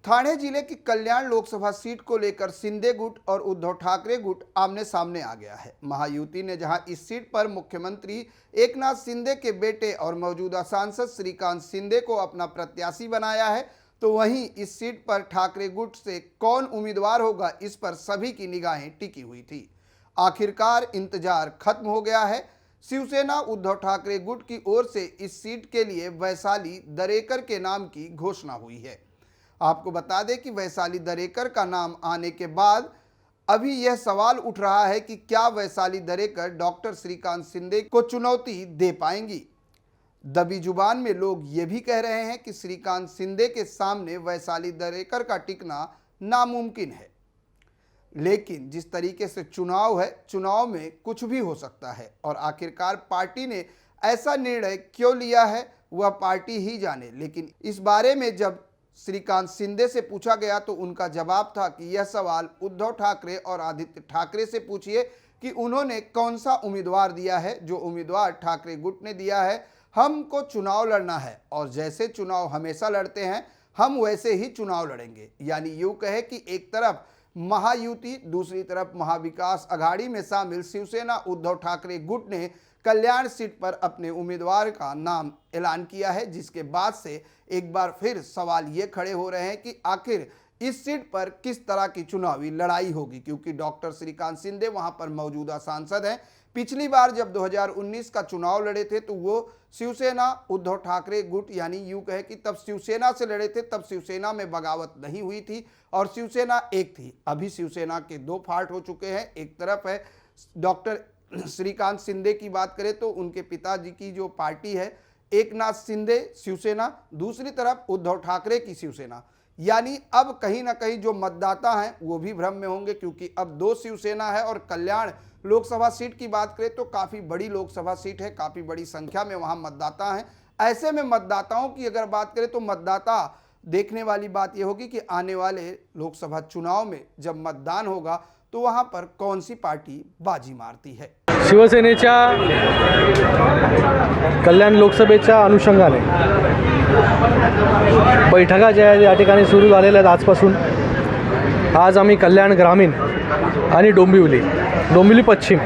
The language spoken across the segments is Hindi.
ठाणे जिले की कल्याण लोकसभा सीट को लेकर शिंदे गुट और उद्धव ठाकरे गुट आमने सामने आ गया है। महायुति ने जहां इस सीट पर मुख्यमंत्री एकनाथ शिंदे के बेटे और मौजूदा सांसद श्रीकांत शिंदे को अपना प्रत्याशी बनाया है, तो वहीं इस सीट पर ठाकरे गुट से कौन उम्मीदवार होगा, इस पर सभी की निगाहें टिकी हुई थी। आखिरकार इंतजार खत्म हो गया है। शिवसेना उद्धव ठाकरे गुट की ओर से इस सीट के लिए वैशाली दरेकर के नाम की घोषणा हुई है। आपको बता दें कि वैशाली दरेकर का नाम आने के बाद अभी यह सवाल उठ रहा है कि क्या वैशाली दरेकर डॉक्टर श्रीकांत शिंदे को चुनौती दे पाएंगी। दबी जुबान में लोग ये भी कह रहे हैं कि श्रीकांत शिंदे के सामने वैशाली दरेकर का टिकना नामुमकिन है, लेकिन जिस तरीके से चुनाव है, चुनाव में कुछ भी हो सकता है और आखिरकार पार्टी ने ऐसा निर्णय क्यों लिया है वह पार्टी ही जाने। लेकिन इस बारे में जब श्रीकांत शिंदे से पूछा गया तो उनका जवाब था कि यह सवाल उद्धव ठाकरे और आदित्य ठाकरे से पूछिए कि उन्होंने कौन सा उम्मीदवार दिया है। जो उम्मीदवार ठाकरे गुट ने दिया है, हमको चुनाव लड़ना है और जैसे चुनाव हमेशा लड़ते हैं हम वैसे ही चुनाव लड़ेंगे। यानी यूँ कहे कि एक तरफ महायुति, दूसरी तरफ महाविकास अघाड़ी में शामिल शिवसेना उद्धव ठाकरे गुट ने कल्याण सीट पर अपने उम्मीदवार का नाम ऐलान किया है, जिसके बाद से एक बार फिर सवाल ये खड़े हो रहे हैं कि आखिर इस सीट पर किस तरह की चुनावी लड़ाई होगी, क्योंकि डॉक्टर श्रीकांत शिंदे वहां पर मौजूदा सांसद हैं। पिछली बार जब 2019 का चुनाव लड़े थे तो वो शिवसेना उद्धव ठाकरे गुट यानी यूँ कहे कि तब शिवसेना से लड़े थे। तब शिवसेना में बगावत नहीं हुई थी और शिवसेना एक थी। अभी शिवसेना के दो फाट हो चुके हैं। एक तरफ है डॉक्टर श्रीकांत शिंदे की बात करें तो उनके पिताजी की जो पार्टी है एकनाथ शिंदे शिवसेना, दूसरी तरफ उद्धव ठाकरे की शिवसेना। यानी अब कहीं ना कहीं जो मतदाता हैं वो भी भ्रम में होंगे, क्योंकि अब दो शिवसेना है और कल्याण लोकसभा सीट की बात करें तो काफ़ी बड़ी लोकसभा सीट है, काफ़ी बड़ी संख्या में वहाँ मतदाता हैं। ऐसे में मतदाताओं की अगर बात करें तो मतदाता देखने वाली बात यह होगी कि आने वाले लोकसभा चुनाव में जब मतदान होगा तो वहाँ पर कौन सी पार्टी बाजी मारती है। शिवसेनेच्या कल्याण लोकसभेच्या अनुषंगाने बैठका ज्या आहेत या ठिकाणी सुरू झालेल्या आहेत आजपासून। आज आम्ही कल्याण ग्रामीण आणि डोंबिवली पश्चिम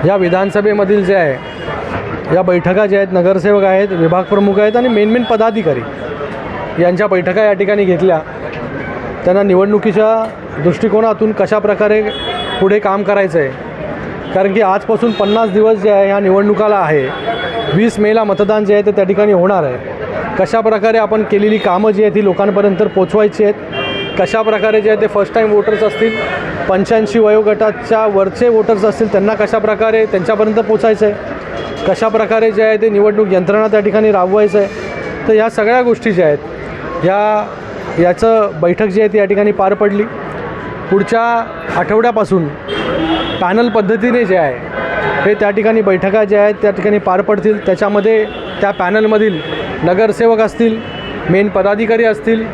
या विधानसभेमधील जे आहे या बैठका ज्या आहेत, नगरसेवक आहेत, विभाग प्रमुख आहेत आणि मेन पदाधिकारी यांच्या बैठका या ठिकाणी घेतल्या। त्यांना निवडणुकीच्या दृष्टिकोनातून कशा प्रकारे पुढे काम करायचं आहे, कारण की आजपासून 50 दिवस जे आहे ह्या निवडणुकाला आहे। 20 मेला मतदान जे आहे ते त्या ठिकाणी होणार आहे। कशा प्रकारे आपण केलेली कामं जी आहेत ती लोकांपर्यंत पोचवायची आहेत, कशा प्रकारे जे आहे ते फर्स्ट टाईम वोटर्स असतील, 85 वयोगटाच्या वरचे वोटर्स असतील, त्यांना कशा प्रकारे त्यांच्यापर्यंत पोचायचं आहे, कशा प्रकारे जे आहे ते निवडणूक यंत्रणा त्या ठिकाणी राबवायचं आहे। तर ह्या सगळ्या गोष्टी ज्या आहेत याचं बैठक जी आहे ती या ठिकाणी पार पडली। पुढच्या आठवड्यापासून पॅनल पद्धतीने जे आहे हे त्या ठिकाणी बैठका ज्या आहेत त्या ठिकाणी पार पडतील। त्याच्यामध्ये त्या पॅनलमधील नगरसेवक असतील, मेन पदाधिकारी असतील,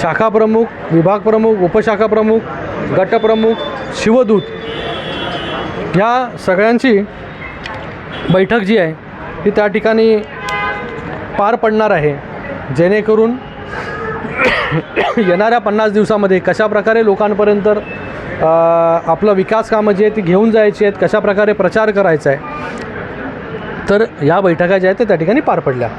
शाखा प्रमुख, विभाग प्रमुख, उपशाखा प्रमुख, गटप्रमुख, शिवदूत ह्या सगळ्यांची बैठक जी आहे ती त्या ठिकाणी पार पडणार आहे, जेणेकरून येणाऱ्या 50 दिवसामध्ये कशा प्रकारे लोकांपर्यंत आपलं विकास कामं जी आहेत ती घेऊन जायची आहेत, कशा प्रकारे प्रचार करायचा आहे, तर या बैठका ज्या आहेत त्या ठिकाणी पार पडल्या।